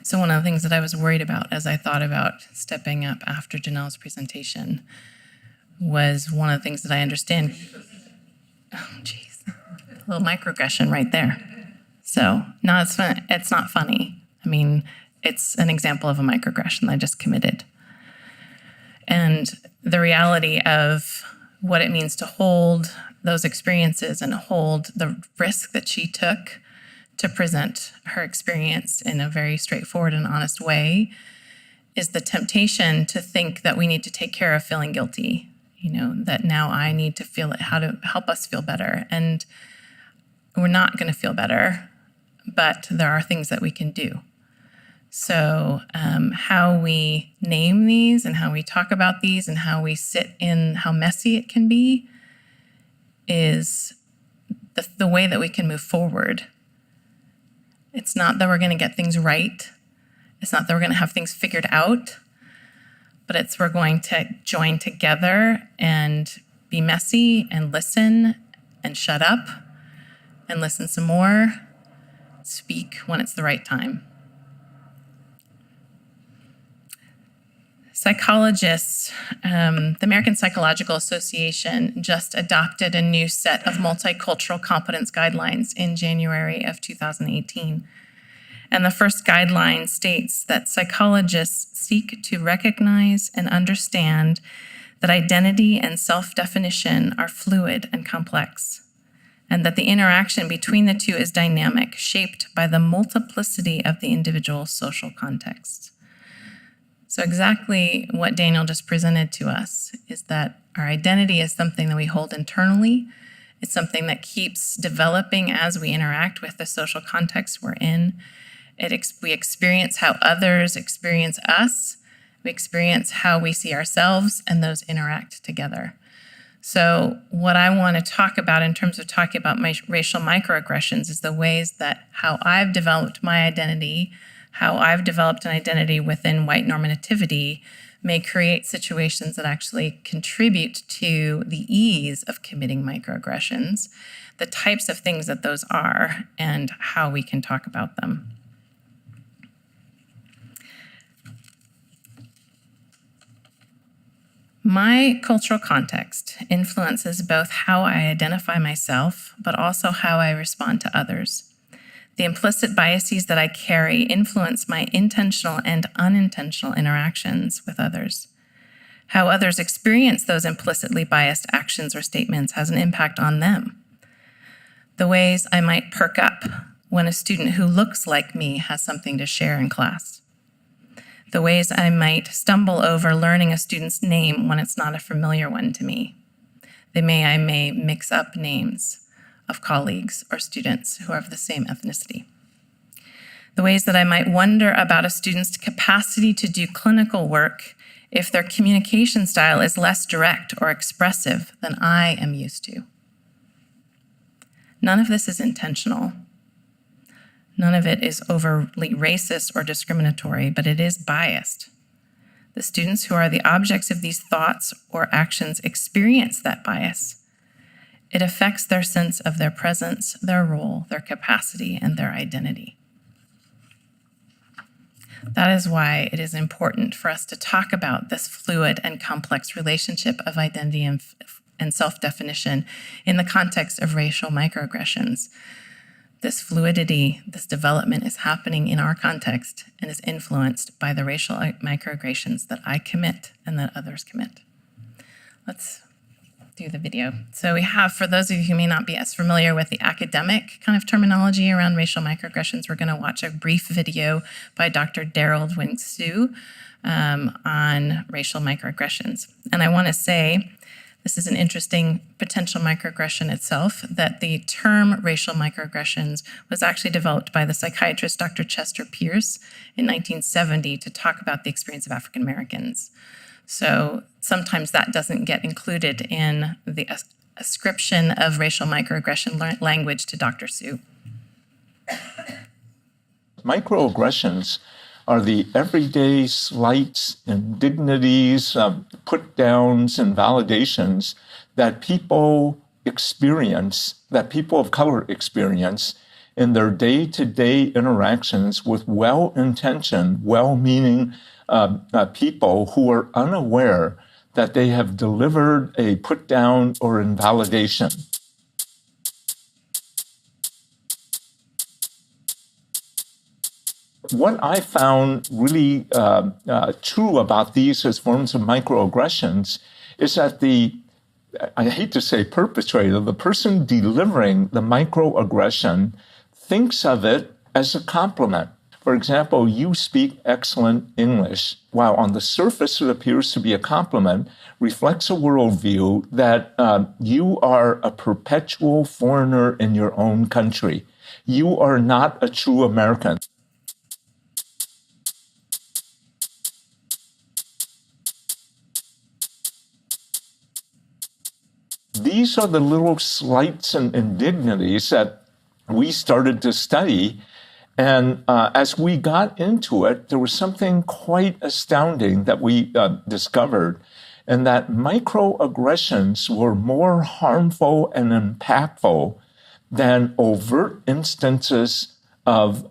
So one of the things that I was worried about as I thought about stepping up after Janelle's presentation was one of the things that I understand. Oh, geez. A little microaggression right there. So, no, it's not funny. I mean, it's an example of a microaggression that I just committed. And the reality of what it means to hold those experiences and hold the risk that she took to present her experience in a very straightforward and honest way is the temptation to think that we need to take care of feeling guilty, that now I need to feel it, how to help us feel better. And we're not going to feel better, but there are things that we can do. So how we name these and how we talk about these and how we sit in how messy it can be is the way that we can move forward. It's not that we're going to get things right. It's not that we're going to have things figured out, but it's we're going to join together and be messy and listen and shut up and listen some more, speak when it's the right time. Psychologists, the American Psychological Association just adopted a new set of multicultural competence guidelines in January of 2018. And the first guideline states that psychologists seek to recognize and understand that identity and self-definition are fluid and complex, and that the interaction between the two is dynamic, shaped by the multiplicity of the individual social contexts. So exactly what Daniel just presented to us is that our identity is something that we hold internally. It's something that keeps developing as we interact with the social context we're in. We experience how others experience us. We experience how we see ourselves, and those interact together. So what I want to talk about in terms of talking about my racial microaggressions is the ways that how I've developed my identity, how I've developed an identity within white normativity may create situations that actually contribute to the ease of committing microaggressions, the types of things that those are, and how we can talk about them. My cultural context influences both how I identify myself, but also how I respond to others. The implicit biases that I carry influence my intentional and unintentional interactions with others. How others experience those implicitly biased actions or statements has an impact on them. The ways I might perk up when a student who looks like me has something to share in class. The ways I might stumble over learning a student's name when it's not a familiar one to me. I may mix up names of colleagues or students who are of the same ethnicity. The ways that I might wonder about a student's capacity to do clinical work if their communication style is less direct or expressive than I am used to. None of this is intentional. None of it is overtly racist or discriminatory, but it is biased. The students who are the objects of these thoughts or actions experience that bias. It affects their sense of their presence, their role, their capacity, and their identity. That is why it is important for us to talk about this fluid and complex relationship of identity and self-definition in the context of racial microaggressions. This fluidity, this development is happening in our context and is influenced by the racial microaggressions that I commit and that others commit. Let's do the video. So we have, for those of you who may not be as familiar with the academic kind of terminology around racial microaggressions, we're going to watch a brief video by Dr. Daryl Wing-Sue on racial microaggressions. And I want to say, this is an interesting potential microaggression itself, that the term racial microaggressions was actually developed by the psychiatrist Dr. Chester Pierce in 1970 to talk about the experience of African Americans. So sometimes that doesn't get included in the ascription of racial microaggression language to Dr. Sue. Microaggressions are the everyday slights, indignities, put-downs, and validations that people experience, that people of color experience in their day-to-day interactions with well-intentioned, well-meaning people who are unaware that they have delivered a put-down or invalidation. What I found really true about these as forms of microaggressions is that I hate to say perpetrator, the person delivering the microaggression thinks of it as a compliment. For example, you speak excellent English. While on the surface it appears to be a compliment, reflects a worldview that you are a perpetual foreigner in your own country. You are not a true American. These are the little slights and indignities that we started to study. And as we got into it, there was something quite astounding that we discovered, and that microaggressions were more harmful and impactful than overt instances of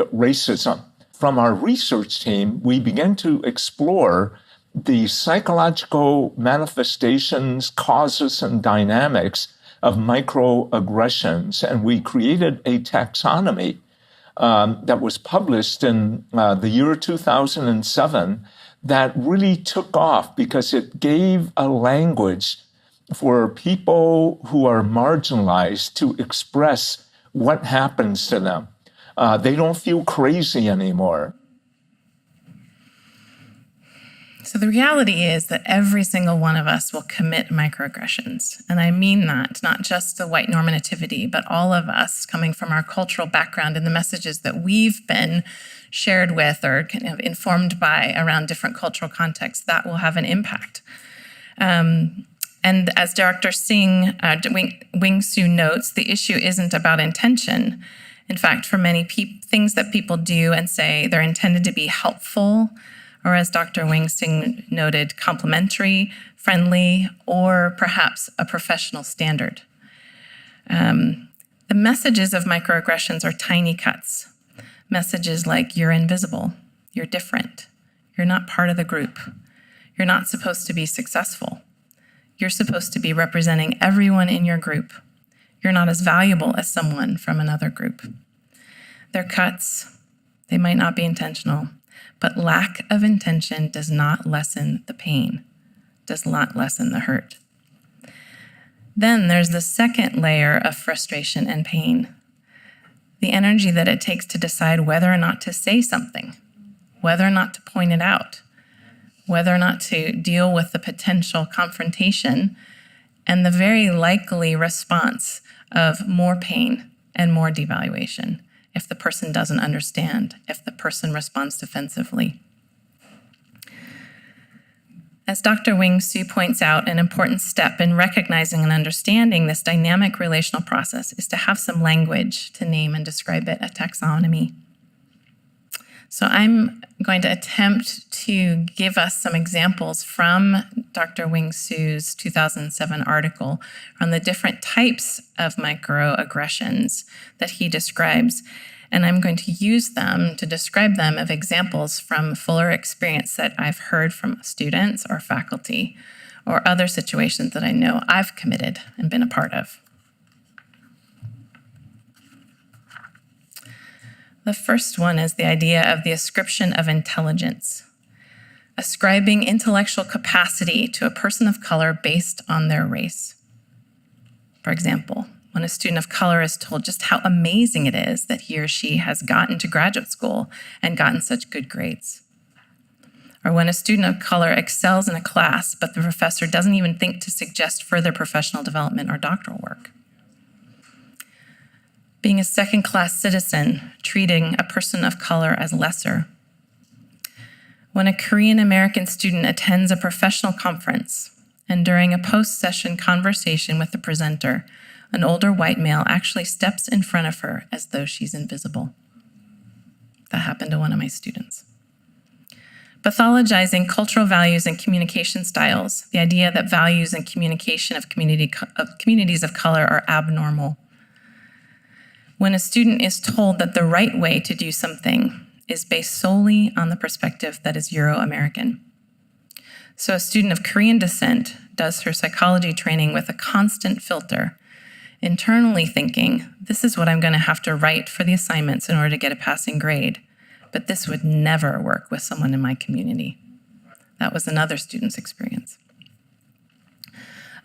racism. From our research team, we began to explore the psychological manifestations, causes, and dynamics of microaggressions. And we created a taxonomy that was published in the year 2007 that really took off because it gave a language for people who are marginalized to express what happens to them. They don't feel crazy anymore. So the reality is that every single one of us will commit microaggressions. And I mean that, not just the white normativity, but all of us coming from our cultural background and the messages that we've been shared with or kind of informed by around different cultural contexts, that will have an impact. And as Dr. Wing Su notes, the issue isn't about intention. In fact, for many things that people do and say, they're intended to be helpful, or as Dr. Wing Su noted, complimentary, friendly, or perhaps a professional standard. The messages of microaggressions are tiny cuts. Messages like, you're invisible, you're different, you're not part of the group, you're not supposed to be successful, you're supposed to be representing everyone in your group, you're not as valuable as someone from another group. They're cuts, they might not be intentional, but lack of intention does not lessen the pain, does not lessen the hurt. Then there's the second layer of frustration and pain, the energy that it takes to decide whether or not to say something, whether or not to point it out, whether or not to deal with the potential confrontation and the very likely response of more pain and more devaluation if the person doesn't understand, if the person responds defensively. As Dr. Wing Su points out, an important step in recognizing and understanding this dynamic relational process is to have some language to name and describe it, a taxonomy. So I'm going to attempt to give us some examples from Dr. Wing Su's 2007 article on the different types of microaggressions that he describes. And I'm going to use them to describe them of examples from fuller experience that I've heard from students or faculty or other situations that I know I've committed and been a part of. The first one is the idea of the ascription of intelligence, ascribing intellectual capacity to a person of color based on their race. For example, when a student of color is told just how amazing it is that he or she has gotten to graduate school and gotten such good grades. Or when a student of color excels in a class, but the professor doesn't even think to suggest further professional development or doctoral work. Being a second-class citizen, treating a person of color as lesser. When a Korean American student attends a professional conference, and during a post-session conversation with the presenter, an older white male actually steps in front of her as though she's invisible. That happened to one of my students. Pathologizing cultural values and communication styles, the idea that values and communication of communities of color are abnormal, When a student is told that the right way to do something is based solely on the perspective that is Euro-American. So a student of Korean descent does her psychology training with a constant filter, internally thinking, this is what I'm going to have to write for the assignments in order to get a passing grade, but this would never work with someone in my community. That was another student's experience.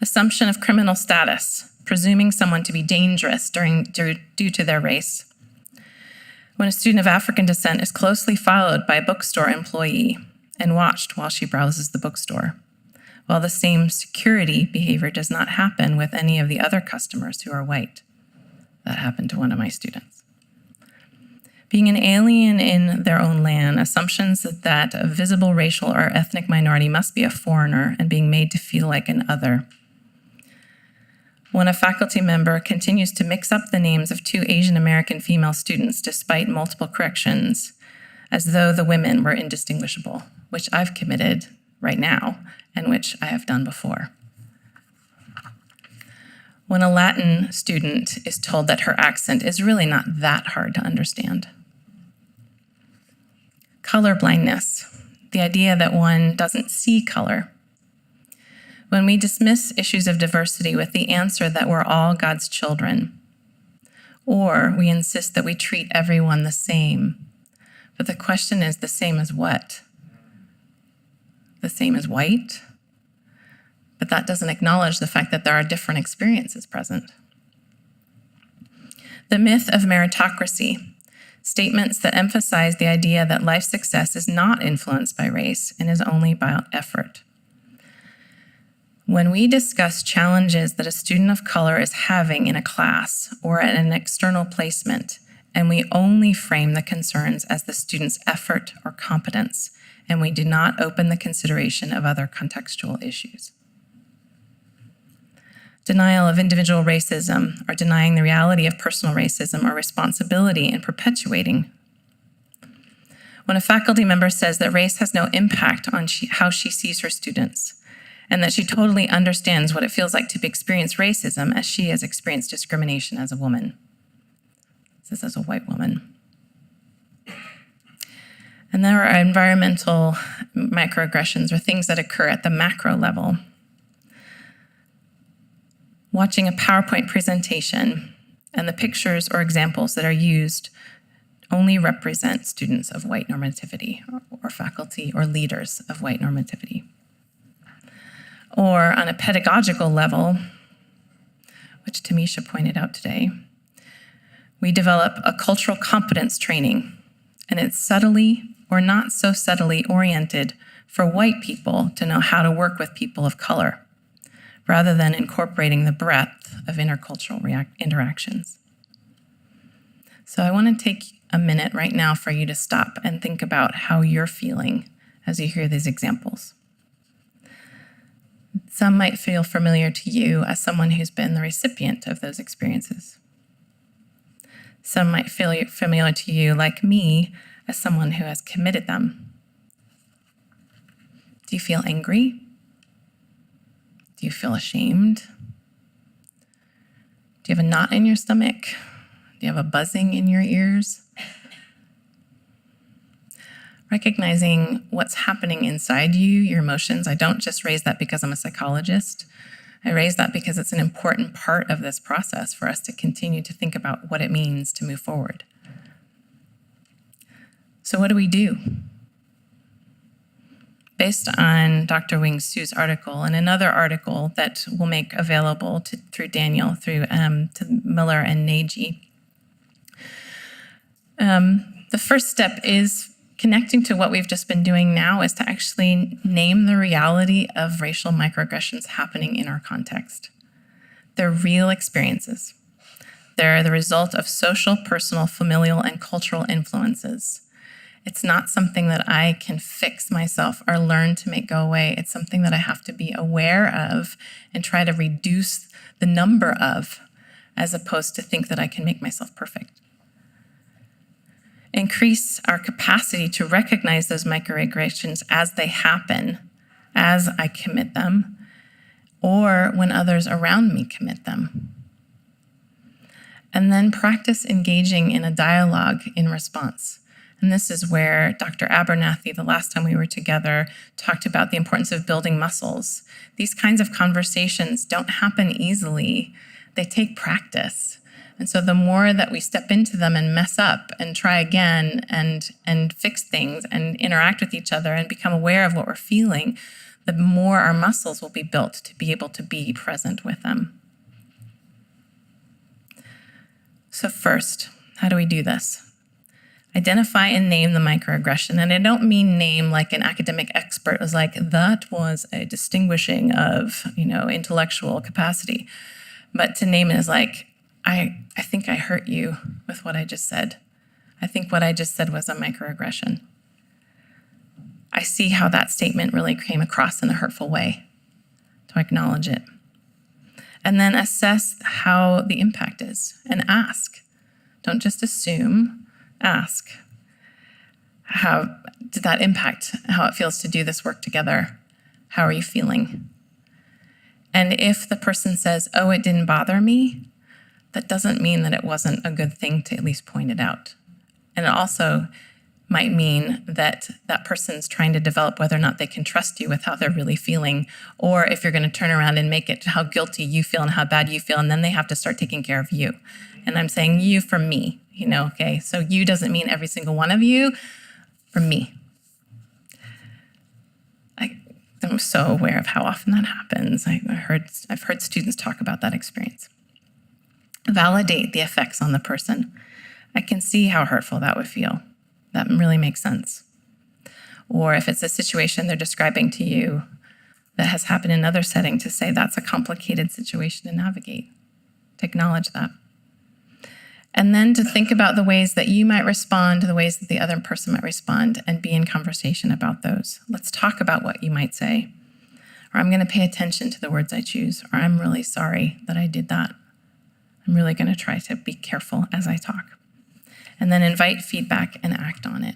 Assumption of criminal status, presuming someone to be dangerous due to their race. When a student of African descent is closely followed by a bookstore employee and watched while she browses the bookstore, while the same security behavior does not happen with any of the other customers who are white. That happened to one of my students. Being an alien in their own land, assumptions that a visible racial or ethnic minority must be a foreigner and being made to feel like an other. When a faculty member continues to mix up the names of two Asian American female students despite multiple corrections, as though the women were indistinguishable, which I've committed right now and which I have done before. When a Latin student is told that her accent is really not that hard to understand. Color blindness, the idea that one doesn't see color. When we dismiss issues of diversity with the answer that we're all God's children, or we insist that we treat everyone the same. But the question is, the same as what? The same as white? But that doesn't acknowledge the fact that there are different experiences present. The myth of meritocracy, statements that emphasize the idea that life success is not influenced by race and is only about effort. When we discuss challenges that a student of color is having in a class or at an external placement, and we only frame the concerns as the student's effort or competence, and we do not open the consideration of other contextual issues. Denial of individual racism, or denying the reality of personal racism or responsibility in perpetuating. When a faculty member says that race has no impact on how she sees her students, and that she totally understands what it feels like to experience racism as she has experienced discrimination as a woman. This is as a white woman. And there are environmental microaggressions, or things that occur at the macro level. Watching a PowerPoint presentation and the pictures or examples that are used only represent students of white normativity or faculty or leaders of white normativity. Or on a pedagogical level, which Tamisha pointed out today, we develop a cultural competence training, and it's subtly or not so subtly oriented for white people to know how to work with people of color, rather than incorporating the breadth of intercultural interactions. So I want to take a minute right now for you to stop and think about how you're feeling as you hear these examples. Some might feel familiar to you as someone who's been the recipient of those experiences. Some might feel familiar to you, like me, as someone who has committed them. Do you feel angry? Do you feel ashamed? Do you have a knot in your stomach? Do you have a buzzing in your ears? Recognizing what's happening inside you, your emotions. I don't just raise that because I'm a psychologist. I raise that because it's an important part of this process for us to continue to think about what it means to move forward. So what do we do? Based on Dr. Wing Su's article and another article that we'll make available through Daniel, to Miller and Nagy, the first step is connecting to what we've just been doing now is to actually name the reality of racial microaggressions happening in our context. They're real experiences. They're the result of social, personal, familial, and cultural influences. It's not something that I can fix myself or learn to make go away. It's something that I have to be aware of and try to reduce the number of, as opposed to think that I can make myself perfect. Increase our capacity to recognize those microaggressions as they happen, as I commit them, or when others around me commit them. And then practice engaging in a dialogue in response. And this is where Dr. Abernathy, the last time we were together, talked about the importance of building muscles. These kinds of conversations don't happen easily. They take practice. And so the more that we step into them and mess up and try again and fix things and interact with each other and become aware of what we're feeling, the more our muscles will be built to be able to be present with them. So first, how do we do this? Identify and name the microaggression. And I don't mean name like an academic expert was like, that was a distinguishing of, intellectual capacity. But to name it is like, I think I hurt you with what I just said. I think what I just said was a microaggression. I see how that statement really came across in a hurtful way. To acknowledge it. And then assess how the impact is and ask. Don't just assume, ask. How did that impact how it feels to do this work together? How are you feeling? And if the person says, oh, it didn't bother me, that doesn't mean that it wasn't a good thing to at least point it out. And it also might mean that that person's trying to develop whether or not they can trust you with how they're really feeling, or if you're going to turn around and make it how guilty you feel and how bad you feel, and then they have to start taking care of you. And I'm saying you for me, okay? So you doesn't mean every single one of you, for me. I'm so aware of how often that happens. I've heard students talk about that experience. Validate the effects on the person. I can see how hurtful that would feel. That really makes sense. Or if it's a situation they're describing to you that has happened in another setting, to say that's a complicated situation to navigate, to acknowledge that. And then to think about the ways that you might respond, the ways that the other person might respond, and be in conversation about those. Let's talk about what you might say. Or I'm going to pay attention to the words I choose. Or I'm really sorry that I did that. I'm really going to try to be careful as I talk. And then invite feedback and act on it.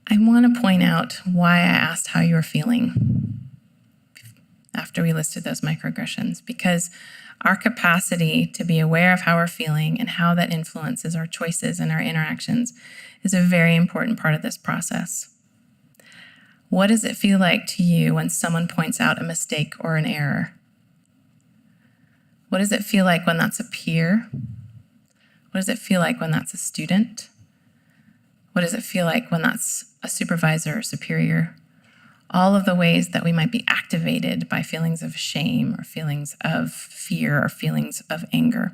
I want to point out why I asked how you were feeling after we listed those microaggressions, because our capacity to be aware of how we're feeling and how that influences our choices and our interactions is a very important part of this process. What does it feel like to you when someone points out a mistake or an error? What does it feel like when that's a peer? What does it feel like when that's a student? What does it feel like when that's a supervisor or superior? All of the ways that we might be activated by feelings of shame or feelings of fear or feelings of anger.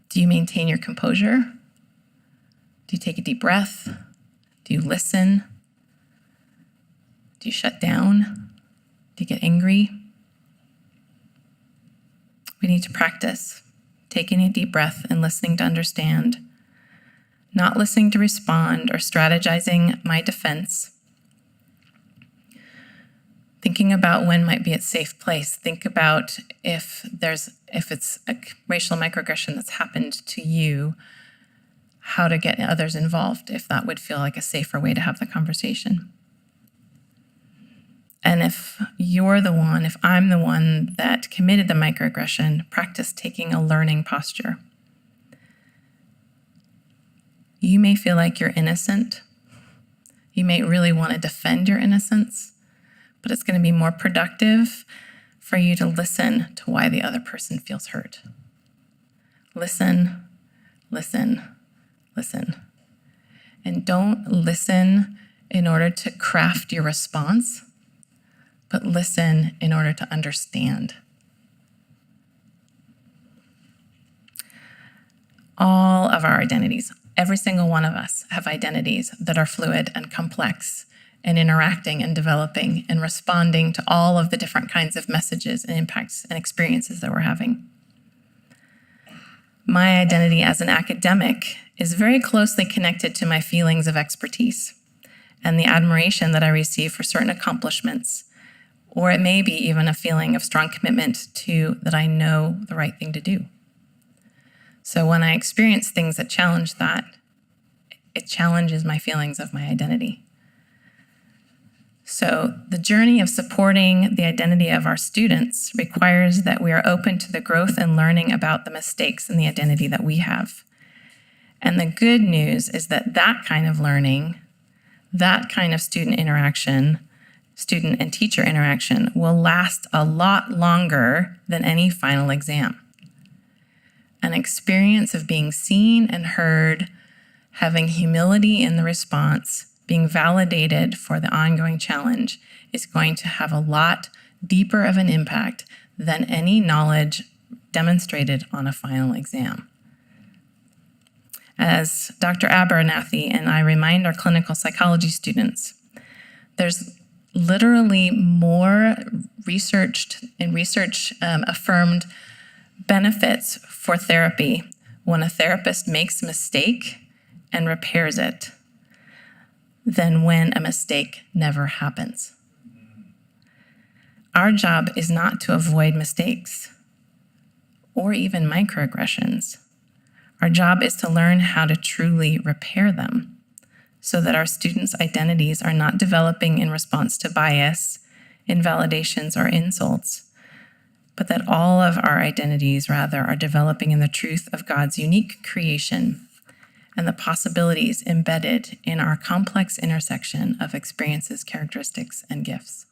Do you maintain your composure? Do you take a deep breath? Do you listen? Do you shut down? Do you get angry? We need to practice taking a deep breath and listening to understand, not listening to respond or strategizing my defense. Thinking about when might be a safe place. Think about if it's a racial microaggression that's happened to you, how to get others involved, if that would feel like a safer way to have the conversation. And if I'm the one that committed the microaggression, practice taking a learning posture. You may feel like you're innocent. You may really want to defend your innocence, but it's going to be more productive for you to listen to why the other person feels hurt. Listen, listen, listen. And don't listen in order to craft your response, but listen in order to understand. All of our identities, every single one of us have identities that are fluid and complex and interacting and developing and responding to all of the different kinds of messages and impacts and experiences that we're having. My identity as an academic is very closely connected to my feelings of expertise and the admiration that I receive for certain accomplishments, or it may be even a feeling of strong commitment to that I know the right thing to do. So when I experience things that challenge that, it challenges my feelings of my identity. So the journey of supporting the identity of our students requires that we are open to the growth and learning about the mistakes in the identity that we have. And the good news is that that kind of learning, that kind of student interaction, student and teacher interaction, will last a lot longer than any final exam. An experience of being seen and heard, having humility in the response, being validated for the ongoing challenge is going to have a lot deeper of an impact than any knowledge demonstrated on a final exam. As Dr. Abernathy and I remind our clinical psychology students, there's literally more research affirmed benefits for therapy when a therapist makes a mistake and repairs it than when a mistake never happens. Our job is not to avoid mistakes or even microaggressions. Our job is to learn how to truly repair them so that our students' identities are not developing in response to bias, invalidations, or insults, but that all of our identities, rather, are developing in the truth of God's unique creation and the possibilities embedded in our complex intersection of experiences, characteristics, and gifts.